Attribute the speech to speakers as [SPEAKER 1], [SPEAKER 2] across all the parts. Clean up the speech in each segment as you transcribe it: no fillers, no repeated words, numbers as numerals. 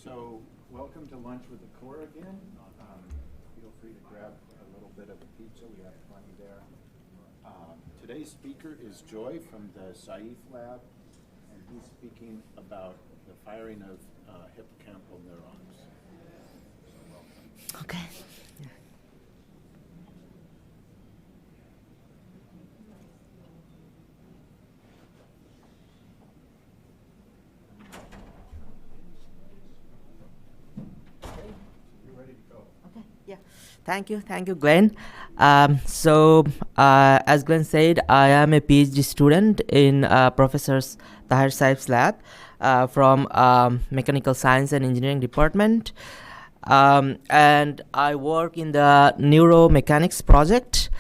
[SPEAKER 1] So, welcome to Lunch with the Core again. Feel free to grab a little bit of the pizza. We have plenty there. Today's speaker is Joy from the Saif lab, and he's speaking about the firing of hippocampal neurons. So welcome.
[SPEAKER 2] Okay.
[SPEAKER 1] You're ready to go.
[SPEAKER 2] Okay. Yeah. Thank you, Glenn. As Glenn said, I am a PhD student in Professor Tahir Saif's lab from Mechanical Science and Engineering Department. And I work in the neuromechanics project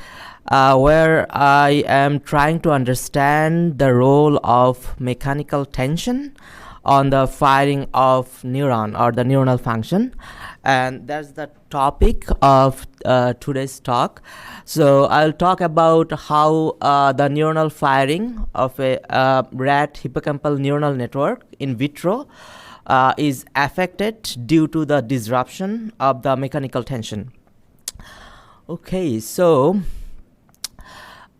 [SPEAKER 2] where I am trying to understand the role of mechanical tension on the firing of neuron or the neuronal function. And that's the topic of today's talk. So I'll talk about how the neuronal firing of a rat hippocampal neuronal network in vitro is affected due to the disruption of the mechanical tension. Okay, so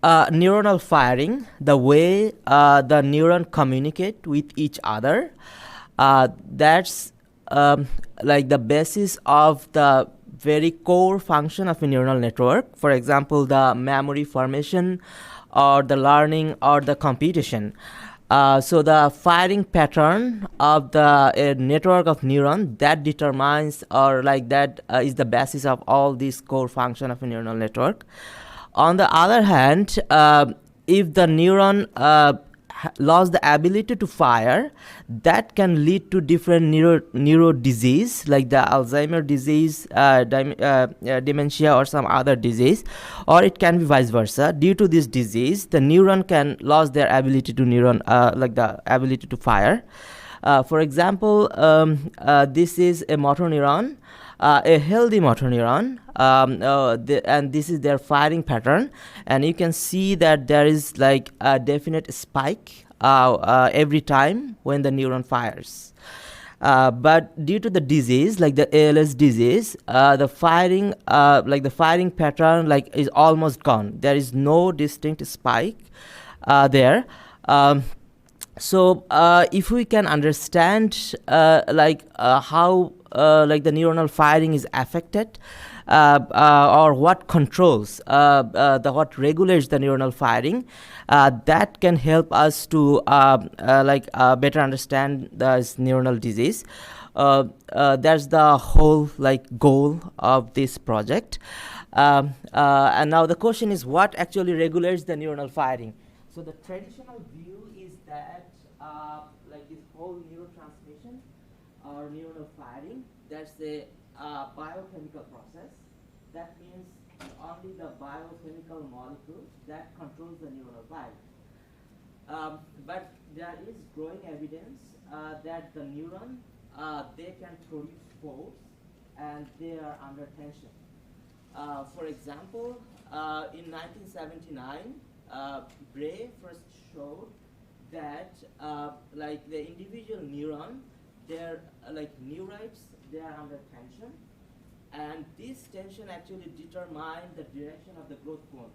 [SPEAKER 2] neuronal firing, the way the neuron communicate with each other, that's like the basis of the very core function of a neural network. For example, the memory formation or the learning or the computation. So the firing pattern of the network of neuron that determines or like that is the basis of all these core function of a neural network. On the other hand, if the neuron lost the ability to fire, that can lead to different neuro disease like the Alzheimer disease, dementia or some other disease, or it can be vice versa. Due to this disease, the neuron can lose their ability to like the ability to fire. For example, this is a motor neuron. A healthy motor neuron, and this is their firing pattern, and you can see that there is like a definite spike every time when the neuron fires. But due to the disease, like the ALS disease, the firing pattern like is almost gone. There is no distinct spike there. So if we can understand how like the neuronal firing is affected or what controls what regulates the neuronal firing, that can help us to better understand this neuronal disease. That's the whole like goal of this project. And now the question is, what actually regulates the neuronal firing? So the traditional view is that like this whole neurotransmission or neuronal firing, that's a biochemical process. That means only the biochemical molecule that controls the neuronal firing. But there is growing evidence that the neuron, they can produce force and they are under tension. For example, in 1979, Bray first showed that like the individual neuron, they're like neurites, they are under tension, and this tension actually determines the direction of the growth bone,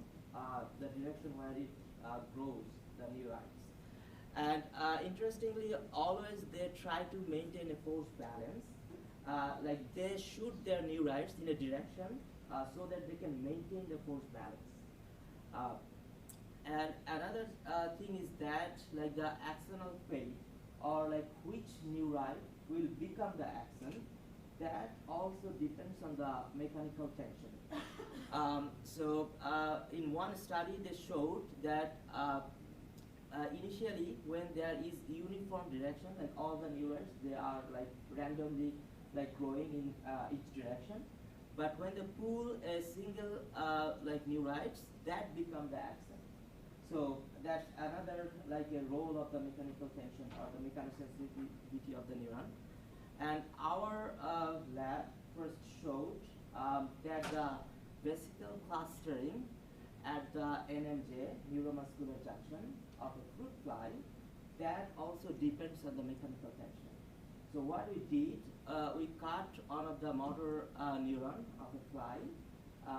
[SPEAKER 2] the direction where it grows, the neurites. And interestingly, always they try to maintain a force balance, like they shoot their neurites in a direction so that they can maintain the force balance. And another thing is that like the axonal fate, or like which neurite will become the axon, that also depends on the mechanical tension. In one study they showed that initially when there is uniform direction, like all the neurites, they are like randomly like growing in each direction. But when they pull a single like neurites, that become the axon. So that's another like a role of the mechanical tension or the mechanosensitivity of the neuron. And our lab first showed that the vesicle clustering at the NMJ, neuromuscular junction of a fruit fly, that also depends on the mechanical tension. So what we did we cut one of the motor neuron of a fly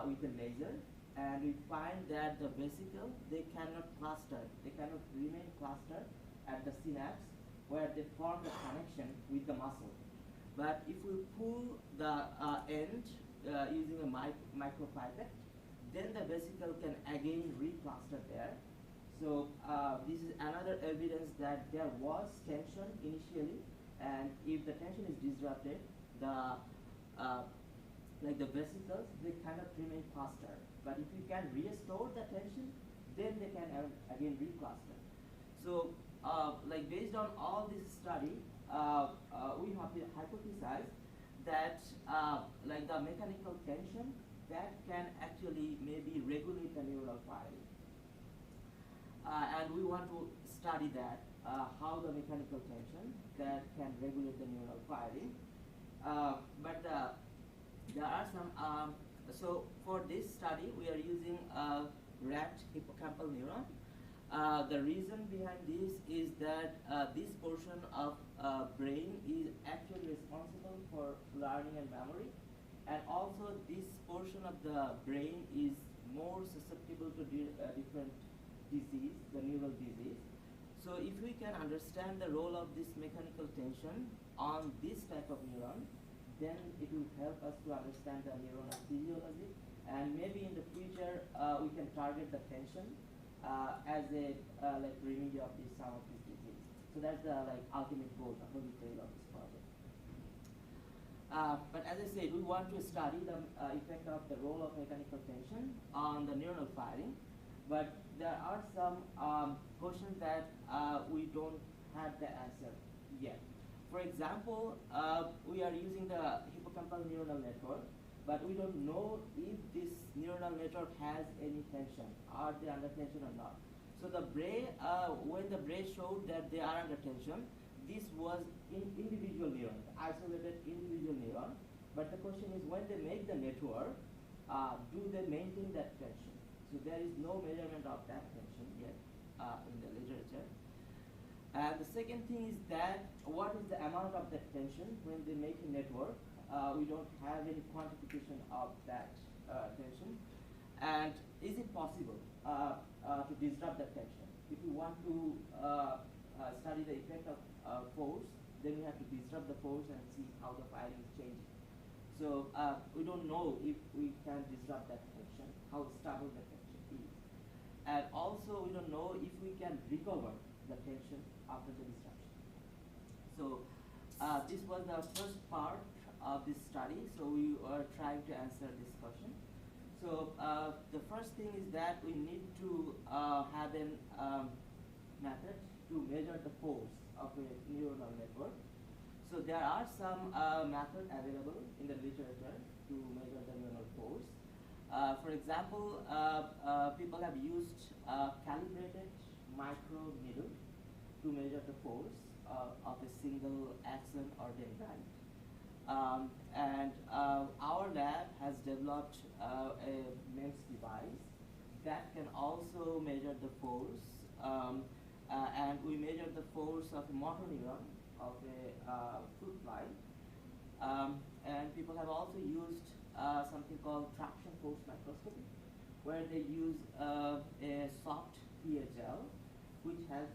[SPEAKER 2] with a laser, and we find that the vesicle, they cannot cluster, they cannot remain clustered at the synapse where they form the connection with the muscle. But if we pull the end using a micropipette, then the vesicle can again recluster there. So this is another evidence that there was tension initially, and if the tension is disrupted, the like the vesicles, they cannot remain clustered. But if you can restore the tension, then they can again recluster. So like based on all this study, we have hypothesized that like the mechanical tension that can actually maybe regulate the neural firing. And we want to study that, how the mechanical tension that can regulate the neural firing. But there are some, so for this study, we are using a rat hippocampal neuron. The reason behind this is that this portion of brain is actually responsible for learning and memory, and also this portion of the brain is more susceptible to different disease, the neural disease. So if we can understand the role of this mechanical tension on this type of neuron, then it will help us to understand the neuronal physiology, and maybe in the future we can target the tension as a like remedy of some of this disease. So that's the like ultimate goal, the holy grail of this project. But as I said, we want to study the effect of the role of mechanical tension on the neuronal firing. But there are some questions that we don't have the answer yet. For example, we are using the hippocampal neuronal network, but we don't know if this neuronal network has any tension. Are they under tension or not? So the brain, when the brain showed that they are under tension, this was individual neuron, isolated individual neuron. But the question is, when they make the network, do they maintain that tension? So there is no measurement of that tension yet in the literature. And the second thing is that what is the amount of that tension when they make a network? We don't have any quantification of that tension. And is it possible to disrupt that tension? If we want to study the effect of force, then we have to disrupt the force and see how the firing is changing. So we don't know if we can disrupt that tension, how stable the tension is. And also we don't know if we can recover the tension after the disruption. So this was the first part of this study, so we are trying to answer this question. So the first thing is that we need to have a method to measure the force of a neuronal network. So there are some methods available in the literature to measure the neural force. For example, people have used calibrated micro needle to measure the force of a single axon or dendrite. And our lab has developed a MEMS device that can also measure the force, and we measure the force of a motor neuron of a fruit fly. And people have also used something called traction force microscopy, where they use a soft PA gel, which has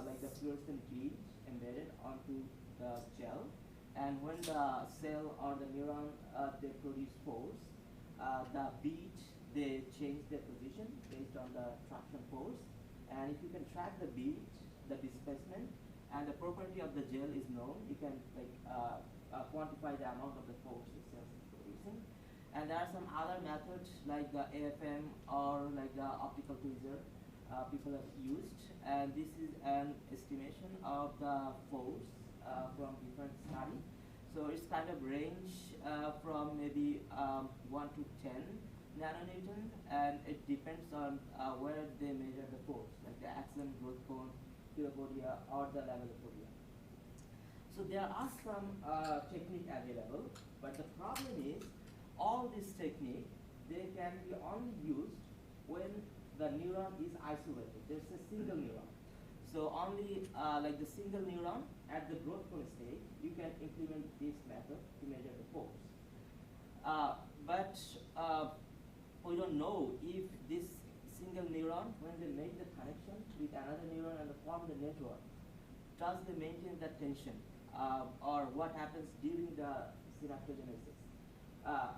[SPEAKER 2] like the fluorescent bead embedded onto the gel. And when the cell or the neuron, they produce force, the bead, they change their position based on the traction force. And if you can track the bead, the displacement, and the property of the gel is known, you can like quantify the amount of the force the cell is producing. And there are some other methods like the AFM or like the optical tweezer people have used. And this is an estimation of the force from different studies. So it's kind of range from maybe 1 to 10 nanonewton, and it depends on where they measure the force, like the axon, growth cone, kilopodia, or the lamellipodia. So there are some technique available, but the problem is all this technique, they can be only used when the neuron is isolated. There's a single neuron. So only like the single neuron at the growth cone stage, you can implement this method to measure the force. But we don't know if this single neuron, when they make the connection with another neuron and form the network, does they maintain that tension, or what happens during the synaptogenesis.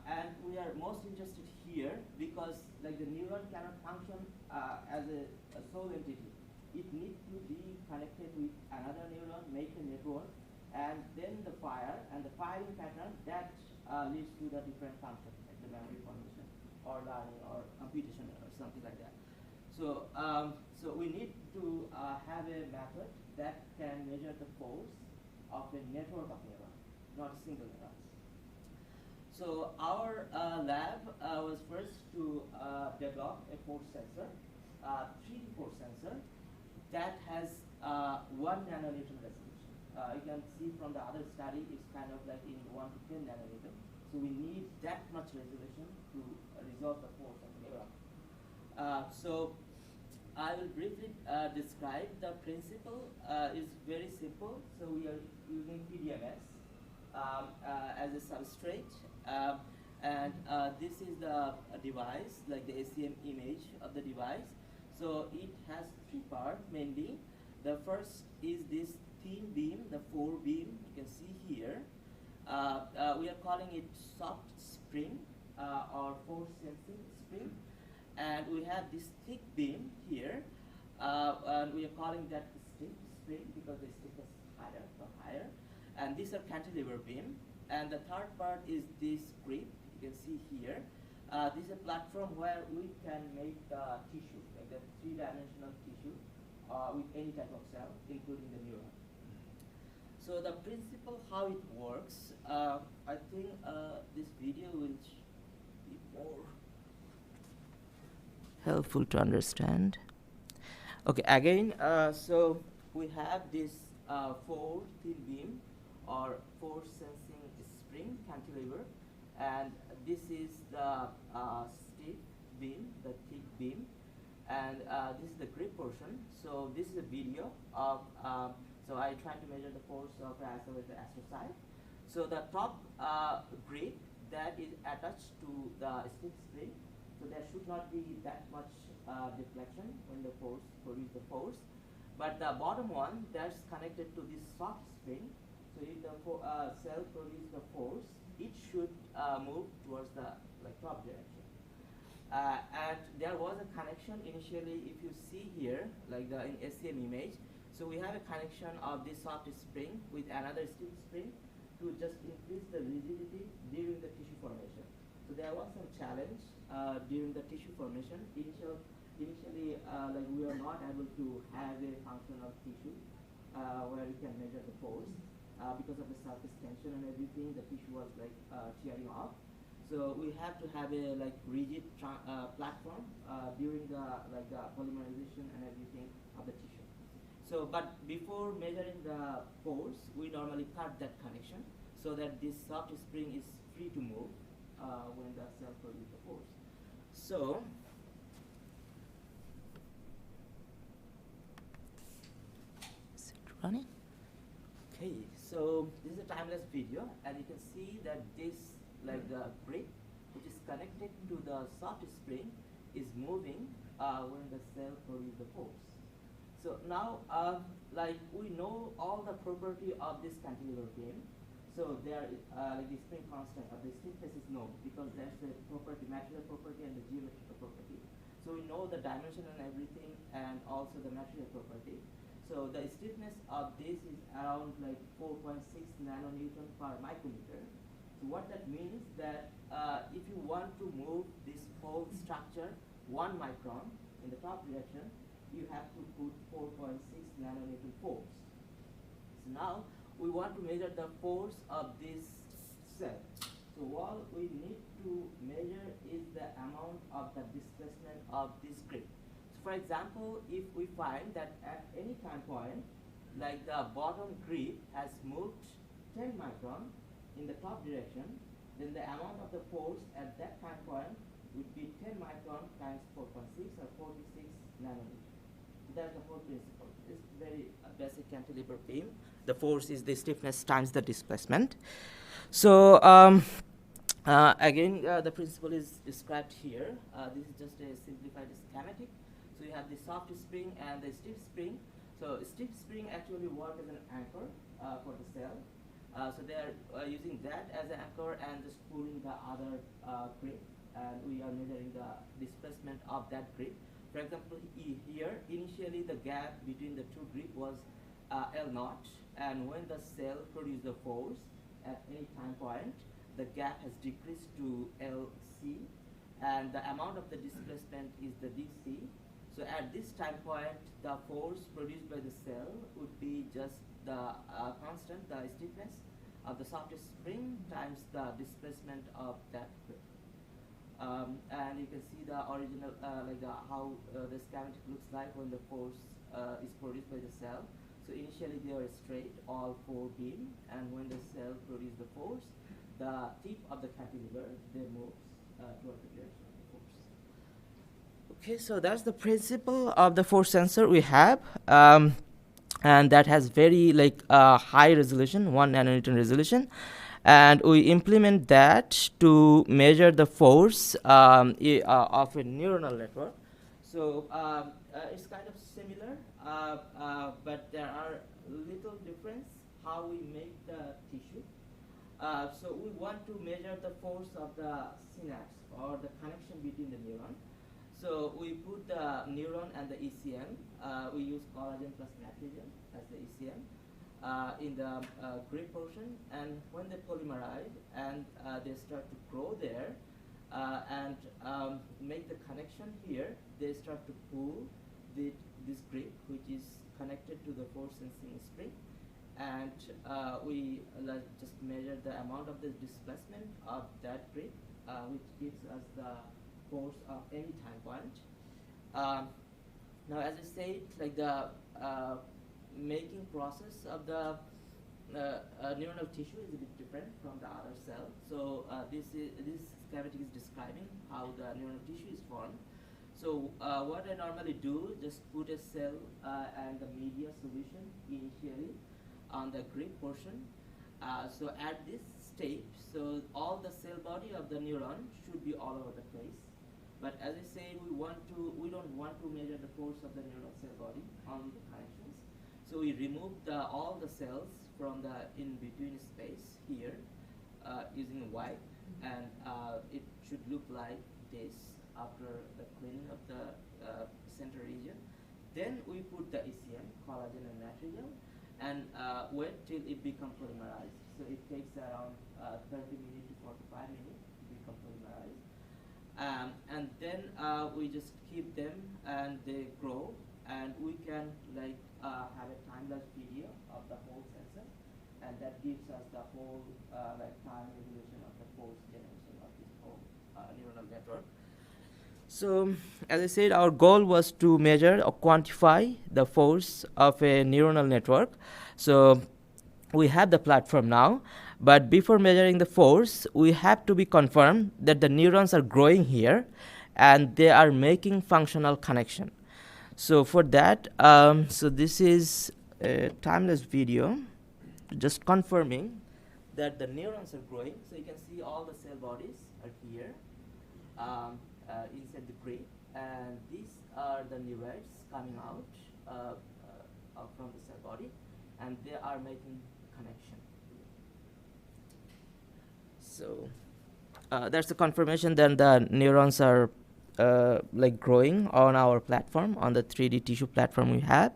[SPEAKER 2] And we are most interested here because like the neuron cannot function as a sole entity. It needs to be connected with another neuron, make a network, and then the fire and the firing pattern that leads to the different functions like the memory formation or learning or computation or something like that. So, so we need to have a method that can measure the force of a network of neurons, not a single neuron. So our lab was first to develop a force sensor, 3D force sensor that has 1 nanonewton resolution. You can see from the other study, it's kind of like in 1 to 10 nanometer. So we need that much resolution to resolve the force of the neuron. So I will briefly describe the principle. It's very simple. So we are using PDMS as a substrate. And this is the device, like the ACM image of the device. So it has 3 parts mainly. The first is this thin beam, the 4 beam you can see here. We are calling it soft spring or force sensing spring. And we have this thick beam here. And we are calling that stiff spring because the stiffness is higher. And these are cantilever beam. And the third part is this grip, you can see here. This is a platform where we can make tissue, like the 3-dimensional tissue with any type of cell, including the neuron. So the principle, how it works, I think this video will be more helpful to understand. Okay, again, so we have this 4 thin beam or force sensing spring cantilever, and this is the stiff beam, the thick beam, and this is the grip portion. So this is a video of, so I try to measure the force of the astrocyte. So the top grip that is attached to the stiff spring, so there should not be that much deflection when the force produces the force. But the bottom one that's connected to this soft spring, so if the cell produces the force, it should move towards the top direction. And there was a connection initially, if you see here, like the in SCM image. So we have a connection of this soft spring with another stiff spring to just increase the rigidity during the tissue formation. So there was some challenge during the tissue formation. Initially, like we were not able to have a functional tissue where we can measure the force because of the surface tension and everything. The tissue was like tearing off. So we have to have a rigid platform during the polymerization and everything of the tissue. So, but before measuring the force, we normally cut that connection so that this soft spring is free to move when the cell produces the force. So, is it running? Okay, so this is a timeless video, and you can see that this, like the brick, which is connected to the soft spring, is moving when the cell produces the force. So now, like we know all the property of this cantilever beam. So there, like the spring constant of the stiffness is known because there's the property, material property and the geometrical property. So we know the dimension and everything, and also the material property. So the stiffness of this is around like 4.6 nanonewton per micrometer. So what that means that if you want to move this whole structure 1 micron in the top direction, you have to put 4.6 nanonewton force. So now we want to measure the force of this cell. So all we need to measure is the amount of the displacement of this grip. So for example, if we find that at any time point, like the bottom grip has moved 10 micron in the top direction, then the amount of the force at that time point would be 10 micron times 4.6 or 46 nanometers. So that's the whole principle. It's very basic cantilever beam. The force is the stiffness times the displacement. So again, the principle is described here. This is just a simplified schematic. So you have the soft spring and the stiff spring. So stiff spring actually work as an anchor for the cell. So they are using that as an anchor and just pulling the other grip, and we are measuring the displacement of that grip. For example, here initially the gap between the two grip was L0, and when the cell produced the force at any time point, the gap has decreased to LC, and the amount of the displacement is the DC. So at this time point, the force produced by the cell would be just the constant, the stiffness of the soft spring times the displacement of that grip. And you can see the original, how the schematic looks like when the force is produced by the cell. So initially they are straight, all four beam, and when the cell produces the force, the tip of the cantilever then moves toward the direction of the force. Okay, so that's the principle of the force sensor we have, and that has very high resolution, 1 nanonewton resolution, and we implement that to measure the force of a neuronal network. So it's kind of similar, but there are little difference how we make the tissue. So we want to measure the force of the synapse or the connection between the neuron. So we put the neuron and the ECM. We use collagen plus matrigel as the ECM in the grip portion, and when they polymerize and they start to grow there and make the connection here, they start to pull this grip, which is connected to the force sensing spring, and we just measure the amount of the displacement of that grip, which gives us the force of any time point. Now, as I said, the making process of the neuronal tissue is a bit different from the other cell. So this schematic is describing how the neuronal tissue is formed. So what I normally do, just put a cell and the media solution initially on the grip portion. So at this stage, so all the cell body of the neuron should be all over the place. But as I said, we don't want to measure the force of the neural cell body, only the connections. So we remove all the cells from the in-between space here using a wipe, and it should look like this after the cleaning of the center region. Then we put the ECM, collagen and matrigel, and wait till it becomes polymerized. So it takes around 30 minutes to 45 minutes to become polymerized. And then we just keep them and they grow, and we can have a time-lapse video of the whole sensor, and that gives us the whole time resolution of the force generation of this whole neuronal network. So as I said, our goal was to measure or quantify the force of a neuronal network. So we have the platform now, but before measuring the force, we have to be confirmed that the neurons are growing here and they are making functional connection. So for that, so this is a timeless video just confirming that the neurons are growing. So you can see all the cell bodies are here inside the grip, and these are the neurites coming out from the cell body, and they are making connection. So that's the confirmation that the neurons are growing on our platform, on the 3D tissue platform we have.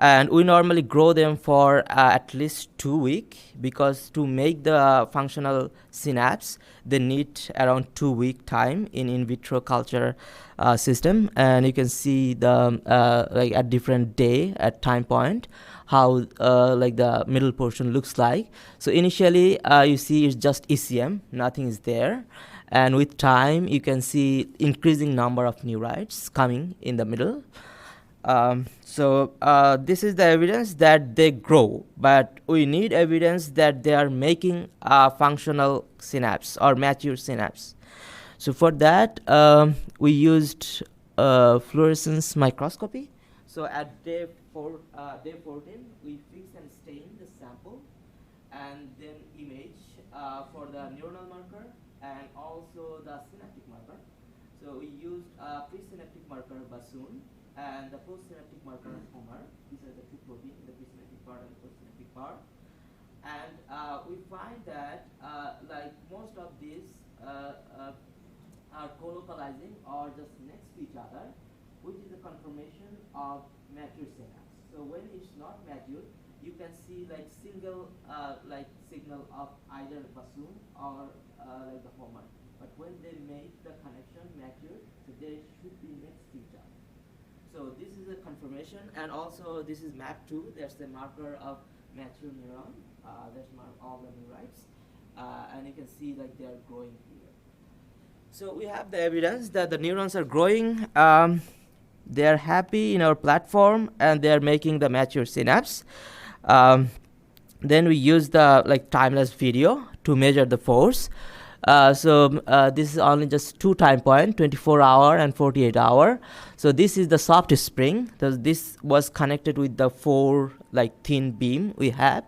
[SPEAKER 2] And we normally grow them for at least 2 weeks, because to make the functional synapse, they need around 2 week time in vitro culture system. And you can see the at different day at time point how the middle portion looks like. So initially you see it's just ECM, nothing is there. And with time, you can see increasing number of neurites coming in the middle. So this is the evidence that they grow, but we need evidence that they are making a functional synapse or mature synapse. So for that, we used fluorescence microscopy. So at day day 14, we fix and stain the sample and then image for the neuronal marker and also the synaptic marker. So we used presynaptic marker Basun and the postsynaptic marker Homer. These are the two proteins, the presynaptic part and the postsynaptic part. And we find that like most of these are co-localizing or just next to each other, which is a confirmation of mature synapse. So when it's not mature, you can see like single like signal of either Basun or like the Homer. But when they make the connection mature, so they should be next to each other. So this is a confirmation, and also this is MAP2. That's the marker of mature neuron. That's all the neurites, and you can see like they are growing here. So we have the evidence that the neurons are growing. They are happy in our platform, and they are making the mature synapse. Then we use the like timeless video to measure the force. This is only just 2 time point, 24-hour and 48-hour. So this is the soft spring. This was connected with the 4 like thin beam we have,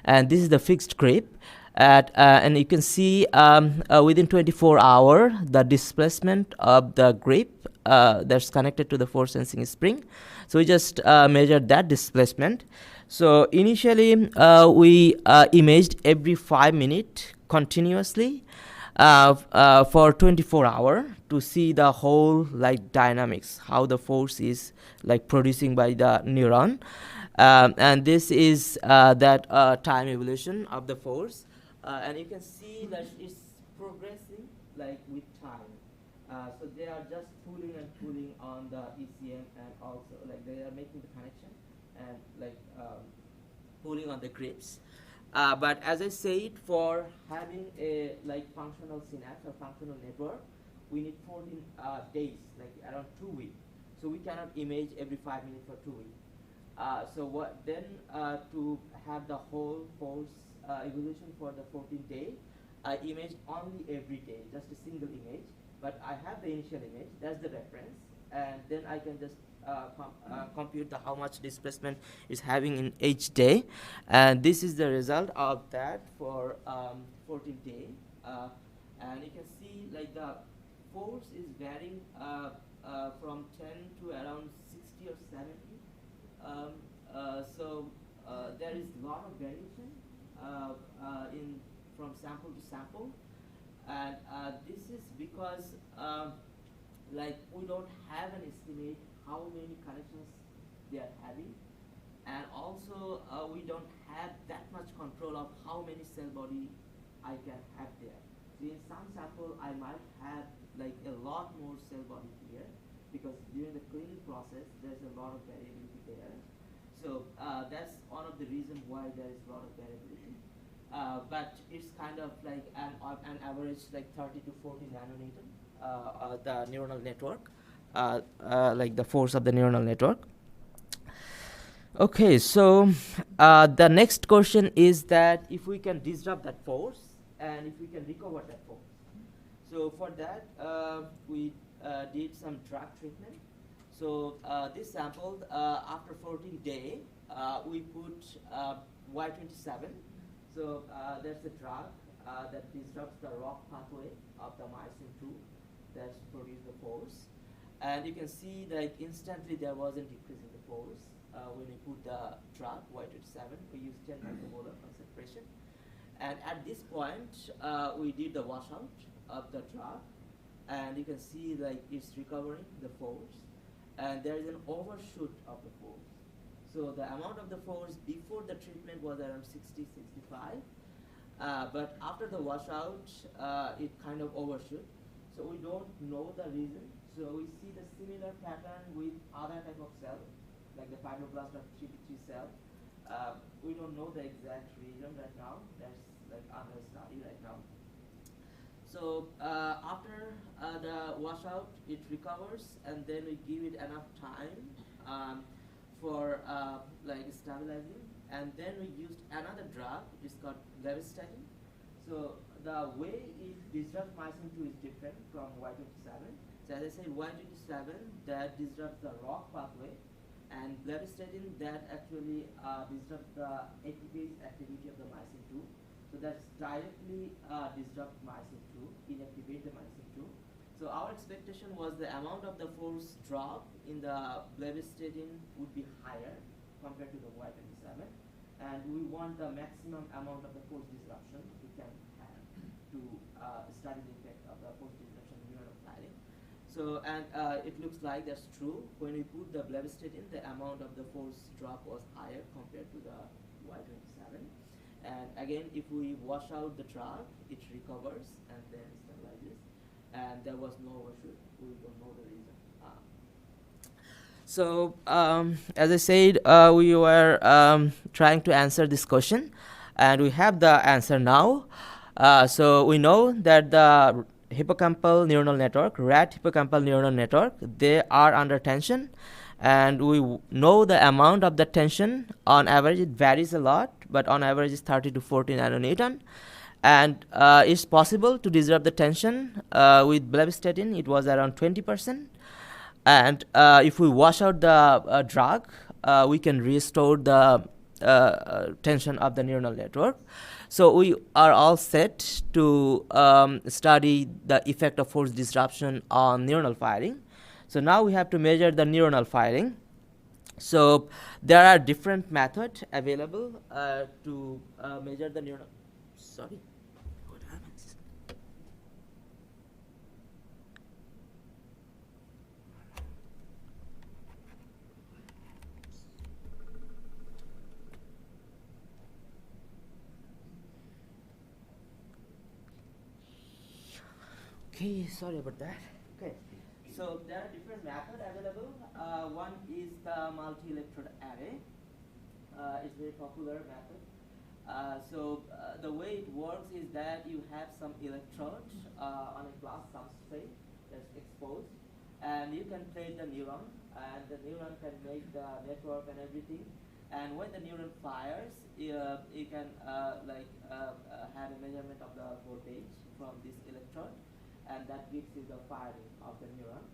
[SPEAKER 2] and this is the fixed grip. And you can see within 24-hour the displacement of the grip that's connected to the force sensing spring. So we just measured that displacement. So initially we imaged every 5 minutes continuously for 24-hour to see the whole like dynamics, how the force is like producing by the neuron. And this is that time evolution of the force. And you can see that it's progressing like with time. So they are just pulling and pulling on the ECM, and also like they are making the connection and like pulling on the grips. But as I said, for having a like functional synapse or functional network, we need 14 days, like around 2 weeks. So we cannot image every 5 minutes for 2 weeks. So what then to have the whole force evolution for the 14th day, I imaged only every day, just a single image. But I have the initial image, that's the reference, and then I can just compute how much displacement is having in each day, and this is the result of that for 14th day. And you can see like the force is varying from 10 to around 60 or 70. There is a lot of variation from sample to sample, and this is because like we don't have an estimate how many connections they are having, and also we don't have that much control of how many cell body I can have there. So in some sample I might have like a lot more cell body here, because during the cleaning process there's a lot of variability there. So that's one of the reasons why there is a lot of variability. But it's kind of like an average like 30 to 40 nanonewton, the neuronal network, like the force of the neuronal network. Okay, so the next question is that if we can disrupt that force and if we can recover that force. So for that, we did some drug treatment. So this sample, after 14 days, we put Y27. So there's a drug that disrupts the ROCK pathway of the myosin 2 that produces the force. And you can see that instantly there was a decrease in the force when we put the drug Y27. We used 10 micromolar concentration. And at this point, we did the washout of the drug, and you can see like it's recovering the force, and there is an overshoot of the force. So the amount of the force before the treatment was around 60, 65, but after the washout, it kind of overshoot. So we don't know the reason. So we see the similar pattern with other type of cell, like the fibroblast of TP3 cell. We don't know the exact reason right now. That's like under study right now. So after the washout, it recovers, and then we give it enough time for like stabilizing, and then we used another drug. It's called levastatin. So the way it disrupts myosin 2 is different from Y27. So as I said, Y27 that disrupts the ROCK pathway, and blebistatin that actually disrupt the ATPase activity of the myosin 2. So that's directly disrupt myosin 2, inactivate the myosin 2. So our expectation was the amount of the force drop in the blebistatin would be higher compared to the Y27, and we want the maximum amount of the force disruption we can have to study the effect of the force disruption in neuronal firing. So, and it looks like that's true. When we put the blebistatin, the amount of the force drop was higher compared to the Y27. And again, if we wash out the drug, it recovers and then stabilizes. And there was no overshoot. We don't know the reason. So, as I said, we were trying to answer this question, and we have the answer now. So we know that the hippocampal neuronal network, rat hippocampal neuronal network, they are under tension, and we know the amount of the tension. On average, it varies a lot, but on average, it's 30 to 40 nanonewton. And it's possible to disrupt the tension with blebistatin. It was around 20%. And if we wash out the drug, we can restore the tension of the neuronal network. So we are all set to study the effect of force disruption on neuronal firing. So now we have to measure the neuronal firing. So there are different methods available to measure the neuronal. Sorry, what happens? Okay, sorry about that. Okay, so there are different methods available. One is the multi-electrode array. It's a very popular method. The way it works is that you have some electrode on a glass substrate that's exposed, and you can plate the neuron, and the neuron can make the network and everything. And when the neuron fires, you can have a measurement of the voltage from this electrode, and that gives you the firing of the neuron.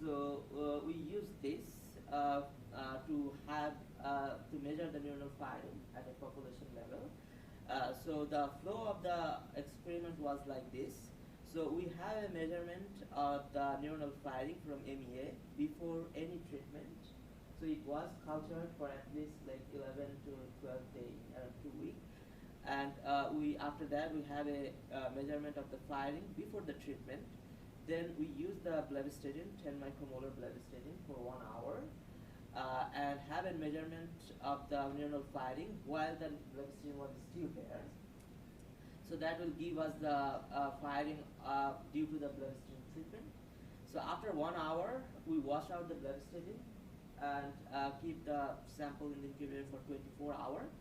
[SPEAKER 2] So we use this to measure the neuronal firing at a population level. So the flow of the experiment was like this. So we have a measurement of the neuronal firing from MEA before any treatment. So it was cultured for at least like 11 to 12 days, 2 weeks. And after that we have a measurement of the firing before the treatment. Then we use the blebistatin, 10 micromolar blebistatin for 1 hour, and have a measurement of the neuronal firing while the blebistatin was still there. So that will give us the firing due to the blebistatin treatment. So after 1 hour, we wash out the blebistatin and keep the sample in the incubator for 24 hours.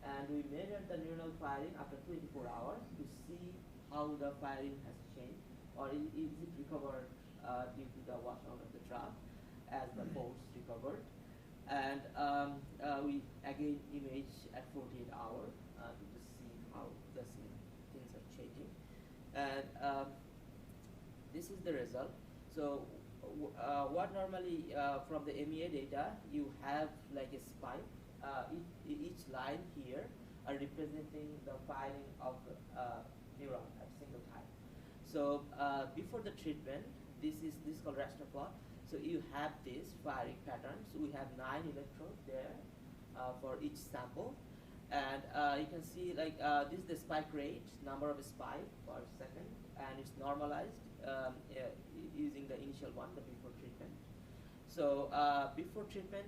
[SPEAKER 2] And we measure the neuronal firing after 24 hours to see how the firing has changed, or is it recovered due to the washout of the drug as the force recovered. And we again image at 48 hours to just see how the things are changing. And this is the result. So what normally from the MEA data, you have like a spike. Each line here are representing the firing of neuron at a single time. So before the treatment, this is called raster plot. So you have this firing pattern. So we have 9 electrodes there for each sample, and you can see like this is the spike rate, number of spike per second, and it's normalized using the initial one, the before treatment. So before treatment,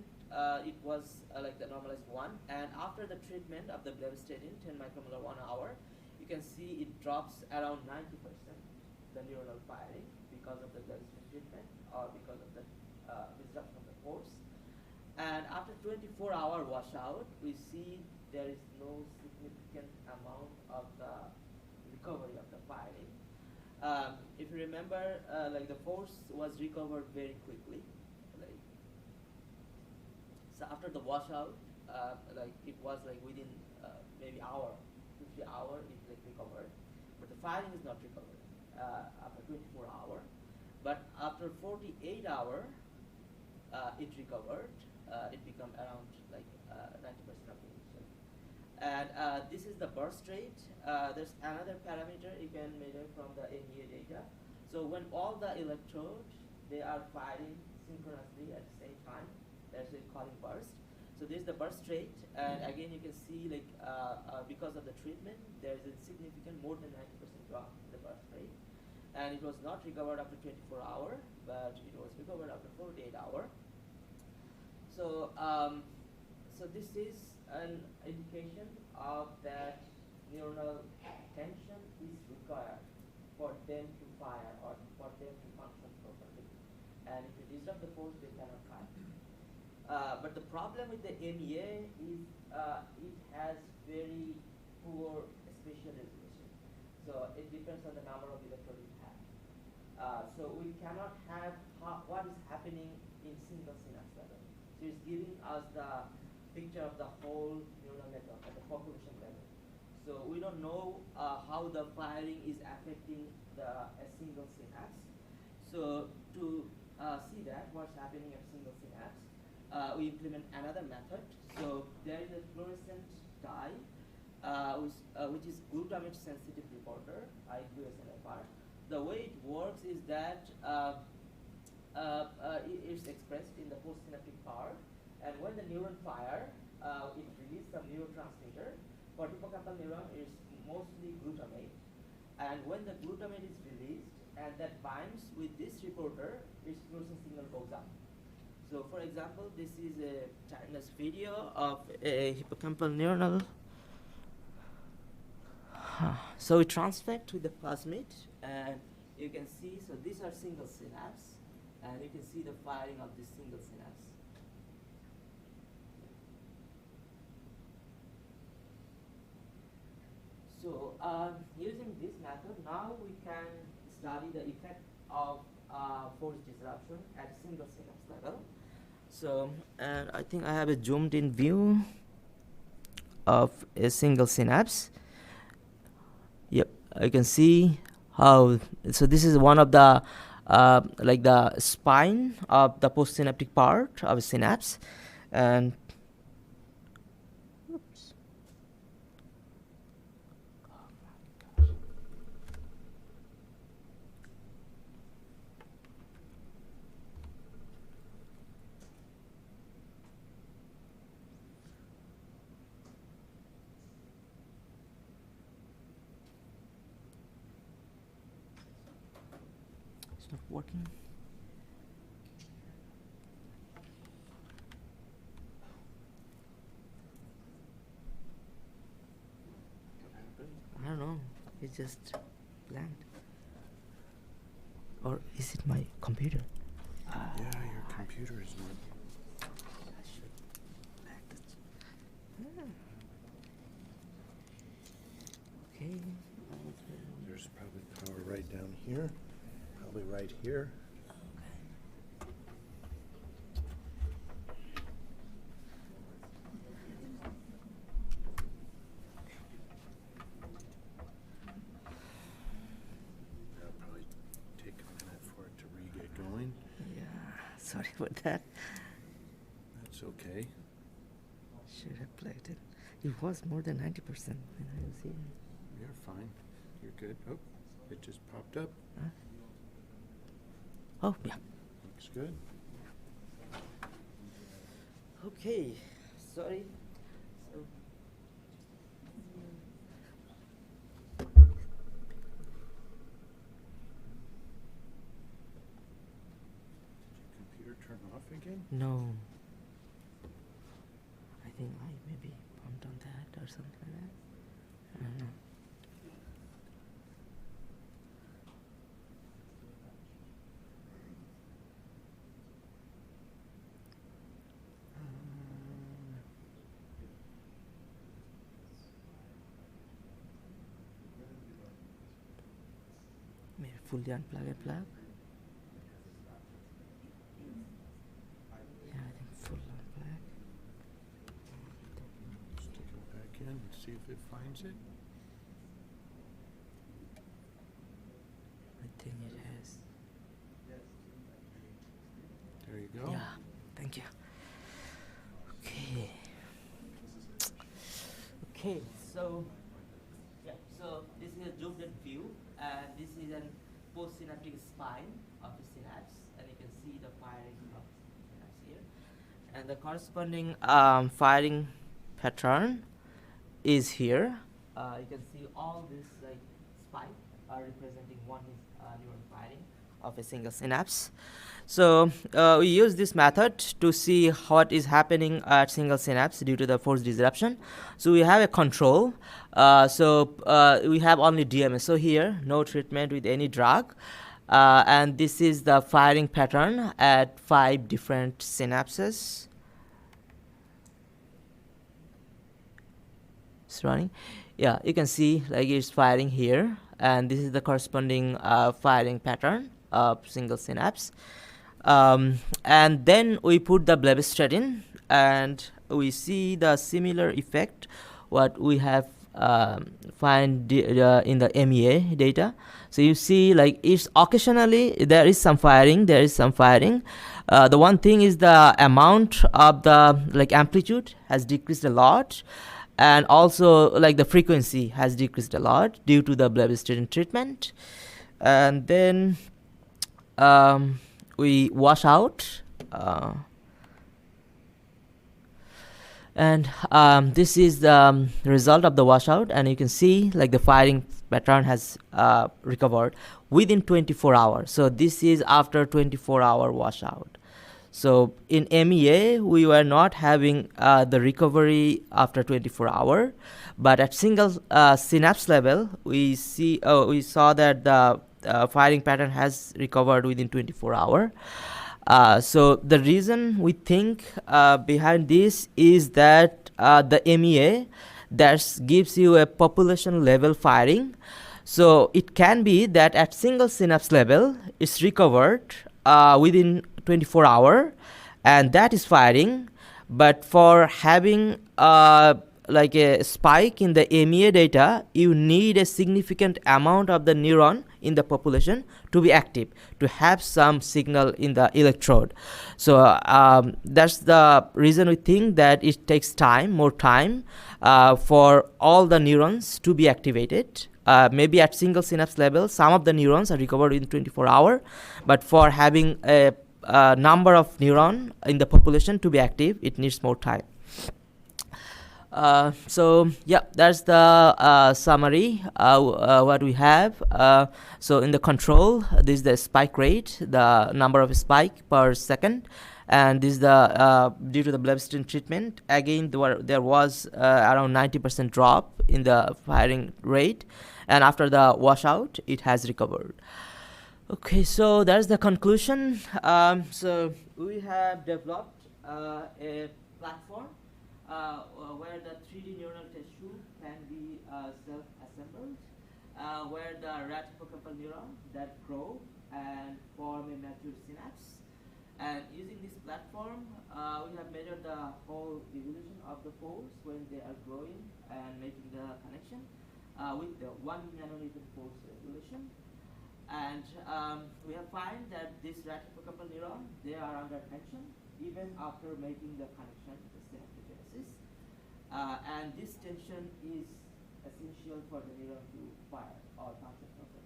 [SPEAKER 2] it was like the normalized 1, and after the treatment of the blebistatin, 10 micromolar 1 hour, you can see it drops around 90%, the neuronal firing, because of the blebistatin treatment or because of the disruption of the force. And after 24-hour washout, we see there is no significant amount of the recovery of the firing. If you remember, like the force was recovered very quickly. So after the washout, like it was like within maybe hour, 2 3 hours, it like recovered, but the firing is not recovered after 24 hours. But after 48 hours, it recovered, it become around like 90% of the initial. And this is the burst rate. There's another parameter you can measure from the NEA data. So when all the electrodes, they are firing synchronously at the same time, that's what we call it burst. So this is the burst rate, and again you can see like because of the treatment, there's a significant more than 90% drop in the burst rate. And it was not recovered after 24 hours, but it was recovered after 48 hours. So, so this is an indication of that neuronal tension is required for them to fire or for them to function properly. And if you disrupt the force, they cannot fire. But the problem with the MEA is it has very poor spatial resolution. So it depends on the number of electrodes you have. So we cannot have what is happening in single synapse level. So it's giving us the picture of the whole neural network at the population level. So we don't know how the firing is affecting a single synapse. So to see that, what's happening at single synapse, we implement another method. So there is a fluorescent dye, which is glutamate sensitive reporter, IGB-FR. The way it works is that it's expressed in the postsynaptic part, and when the neuron fire, it releases some neurotransmitter. For hippocampal neuron, it's mostly glutamate, and when the glutamate is released and that binds with this reporter, its fluorescent signal goes up. So, for example, this is a timeless video of a hippocampal neuronal. So we transfect with the plasmid, and you can see, so these are single synapse, and you can see the firing of this single synapse. So using this method, now we can study the effect of force disruption at a single synapse level. So, and I think I have a zoomed in view of a single synapse. Yep, I can see how, so this is one of the like the spine of the postsynaptic part of a synapse, and oops. It's not working. I don't know. It's just blank. Or is it my computer?
[SPEAKER 1] Yeah, your computer is not.
[SPEAKER 2] Okay.
[SPEAKER 1] There's probably power right down here. Probably right here. That'll probably take a minute for it to re-get going.
[SPEAKER 2] Yeah, sorry about that.
[SPEAKER 1] That's okay.
[SPEAKER 2] Should have plugged it. It was more than 90% when I was here.
[SPEAKER 1] You're fine. You're good. Oh, it just popped up.
[SPEAKER 2] Huh? Oh, yeah.
[SPEAKER 1] Looks good.
[SPEAKER 2] Okay, sorry. So,
[SPEAKER 1] Did your computer turn off again?
[SPEAKER 2] no. I think I maybe bumped on that or something like that. I don't know. Maybe fully unplug a plug. Yeah, I think full unplug.
[SPEAKER 1] Stick it back in and see if it finds it.
[SPEAKER 2] I think it has.
[SPEAKER 1] There you go.
[SPEAKER 2] Yeah, thank you. Okay, so yeah, so this is a zoomed in view, and this is an postsynaptic spine of the synapse, and you can see the firing of the synapse here, and the corresponding firing pattern is here. You can see all this like spike are representing one is neuron firing of a single synapse. So we use this method to see what is happening at single synapse due to the force disruption. So we have a control. We have only DMS. So here, no treatment with any drug. And this is the firing pattern at 5 different synapses. It's running. Yeah, you can see like it's firing here. And this is the corresponding firing pattern of single synapse. And then we put the blebbistatin, and we see the similar effect what we have find in the MEA data. So you see like it's occasionally there is some firing. The one thing is the amount of the like amplitude has decreased a lot, and also like the frequency has decreased a lot due to the blebbistatin treatment. And then we wash out, and this is the result of the washout, and you can see like the firing pattern has recovered within 24 hours. So this is after 24-hour washout. So in MEA we were not having the recovery after 24 hours, but at single synapse level we saw that the firing pattern has recovered within 24 hours. So the reason we think behind this is that the MEA that gives you a population level firing. So it can be that at single synapse level it's recovered within 24 hours, and that is firing. But for having like a spike in the MEA data, you need a significant amount of the neuron in the population to be active, to have some signal in the electrode. So that's the reason we think that it takes more time for all the neurons to be activated. Maybe at single synapse level, some of the neurons are recovered in 24 hours, but for having a number of neurons in the population to be active, it needs more time. So yeah, that's the summary what we have. So in the control, this is the spike rate, the number of spike per second, and this is the due to the blebbistatin treatment. Again, there was around 90% drop in the firing rate, and after the washout, it has recovered. Okay, so that's the conclusion. So we have developed a platform where the 3D neuronal tissue can be self-assembled, where the rat hippocampal neuron that grow and form a mature synapse. And using this platform, we have measured the whole evolution of the pores when they are growing and making the connection with the 1 nanometer force evolution. And we have found that this rat hippocampal neuron, they are under tension even after making the connection, the synaptogenesis. And this tension is essential for the neuron to fire or function properly.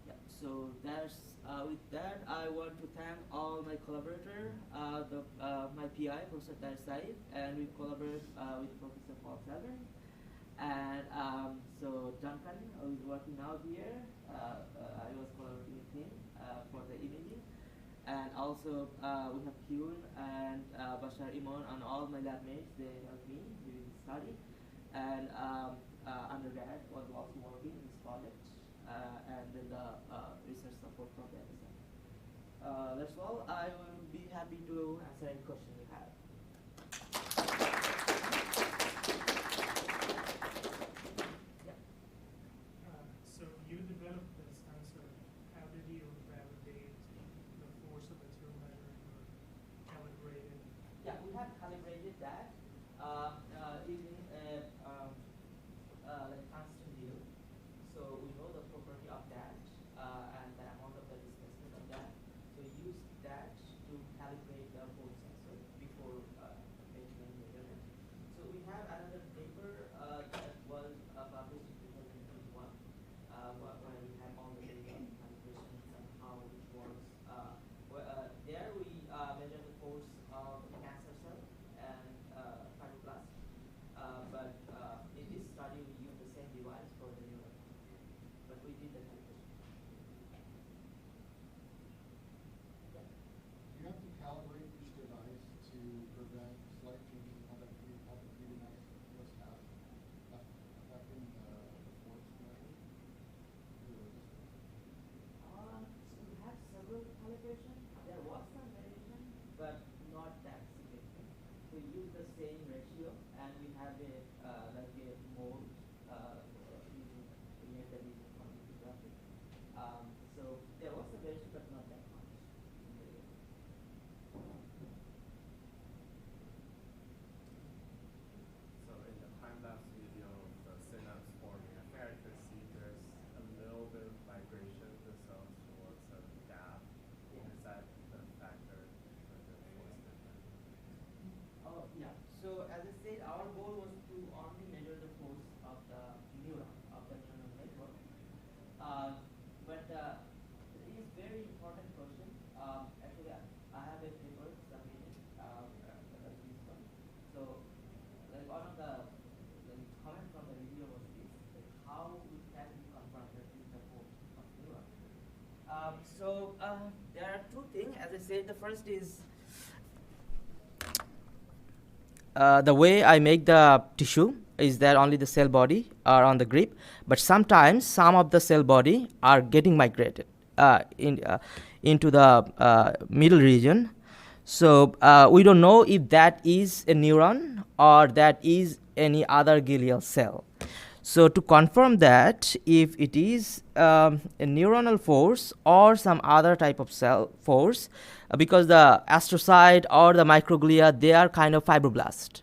[SPEAKER 2] Yeah, so that's with that, I want to thank all my collaborators, my PI, Professor Saif, and we collaborate with Professor Paul Saddam. And so Duncan is working out here. I was collaborating with him for the imaging. And also we have Kyun and Bashar Imon and all my lab mates. They helped me during the study. And undergrad was also working in this project. And then the research support from the other side. That's all. I will be happy to answer any question you have.
[SPEAKER 3] So you developed this sensor. How did you validate the force of material measuring or calibrate it?
[SPEAKER 2] Yeah, we have calibrated that using a like constant yield. So we know the property of that and the amount of the displacement of that. So we use that to calibrate the force sensor. There are two things. As I said, the first is the way I make the tissue is that only the cell body are on the grip, but sometimes some of the cell body are getting migrated into the middle region. So we don't know if that is a neuron or that is any other glial cell. So to confirm that, if it is a neuronal force or some other type of cell force, because the astrocyte or the microglia, they are kind of fibroblast,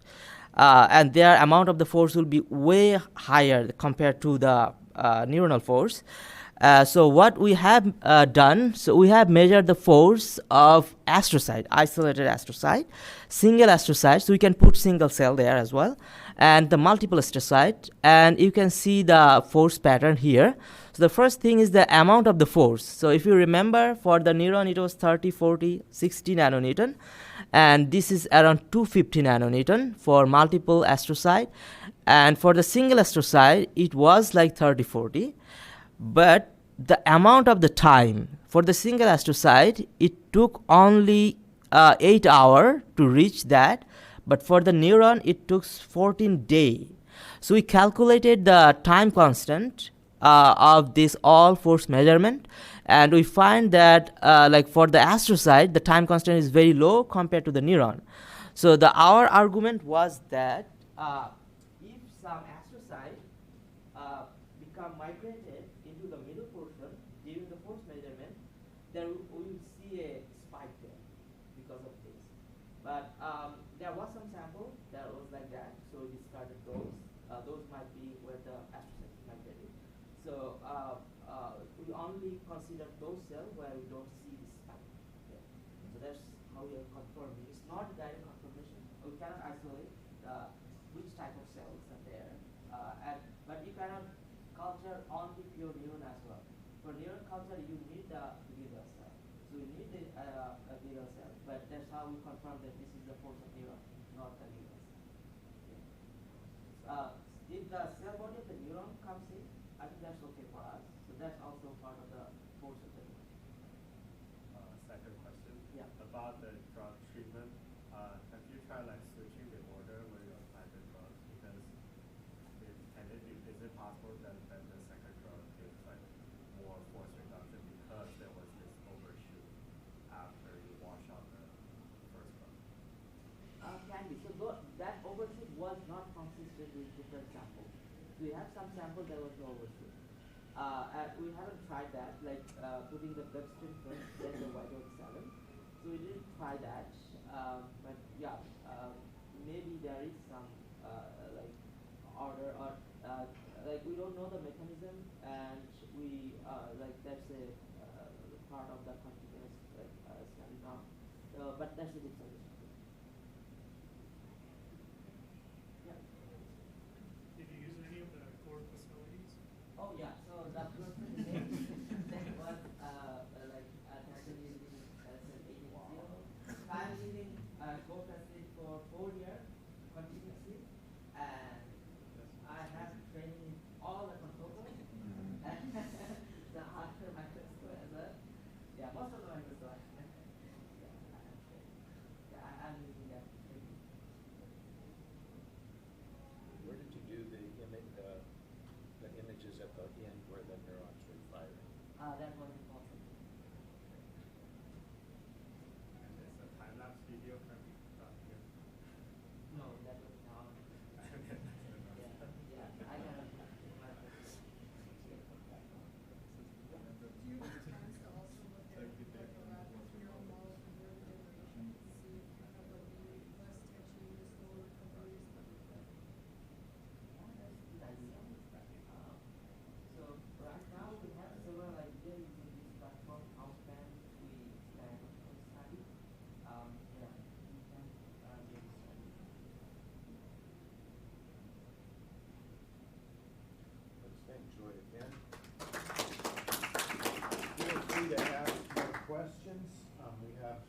[SPEAKER 2] and their amount of the force will be way higher compared to the neuronal force. So what we have done, so we have measured the force of astrocyte, isolated astrocyte, single astrocyte, so we can put single cell there as well, and the multiple astrocyte, and you can see the force pattern here. So the first thing is the amount of the force. So if you remember, for the neuron it was 30, 40, 60 nanonewton, and this is around 250 nanonewton for multiple astrocyte, and for the single astrocyte it was like 30, 40. But the amount of the time for the single astrocyte, it took only 8 hours to reach that, but for the neuron it took 14 days. So we calculated the time constant of this all force measurement, and we find that like for the astrocyte the time constant is very low compared to the neuron. So our argument was that if some astrocyte become migrated into the middle portion during the force measurement, then we will see a spike there because of this. But there was some sample that was like that, so we discarded those. Those might be where the astrocyte is migrated. So we only consider those cells where we don't see this spike there. So that's how we are confirming. It's not direct confirmation. We cannot isolate which type of cells are there, but you cannot culture only pure neuron as well. For neuron culture, you need the glial cell. So you need the glial cell, but that's how we confirm that this is the force of neuron, not the glial cell. Okay. If the cell body of the neuron comes in, I think that's okay for us. So that's also part of the force of the neuron.
[SPEAKER 4] Second question.
[SPEAKER 2] Yeah.
[SPEAKER 4] About the drug treatment, have you tried like switching the order where you apply the drug? Because is it possible that the second drug gives like more force reduction because there was this overshoot after you wash out the first drug?
[SPEAKER 2] Can be. So that overshoot was not consistent with different samples. We have some samples that was no overshoot. We haven't tried that, like putting the bloodstream first, then the white oat serum. So we didn't try that, but yeah, maybe there is some like order or like we don't know the mechanism, and we like that's a part of the continuous study now. But that's a different issue. Yeah.
[SPEAKER 3] Did you use any of the core facilities?
[SPEAKER 2] Oh yeah. So the first thing that was like actually using I'm using core facility for 4 years continuously, and I have training in all the control points, the hardware microscope as well. Yeah, most of the microscope. Yeah, I have training. Yeah, I'm using that training.
[SPEAKER 1] Where did you do the images at the end where the neurons were firing?
[SPEAKER 2] That was important.
[SPEAKER 4] And there's a time-lapse video from here.
[SPEAKER 2] No, that was not. Yeah, I cannot.
[SPEAKER 5] Do you have plans to also look at neural models for neurodegeneration to see if you have like maybe less tension, slower recovery, stuff like that?
[SPEAKER 2] So right now we have several ideas using this platform. Hossain, we plan to study. Yeah, we can do this study.
[SPEAKER 1] Let's thank Joy again. Feel free to ask more questions. We have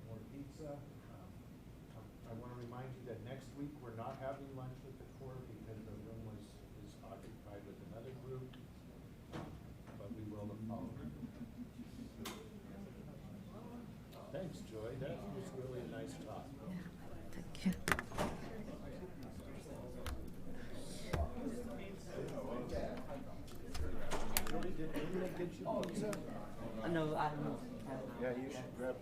[SPEAKER 1] more pizza. I want to remind you that next week we're not having lunch with the core because the room is occupied with another group, but we will the following. did Linda get you pizza?
[SPEAKER 2] No, I
[SPEAKER 1] Yeah, you should grab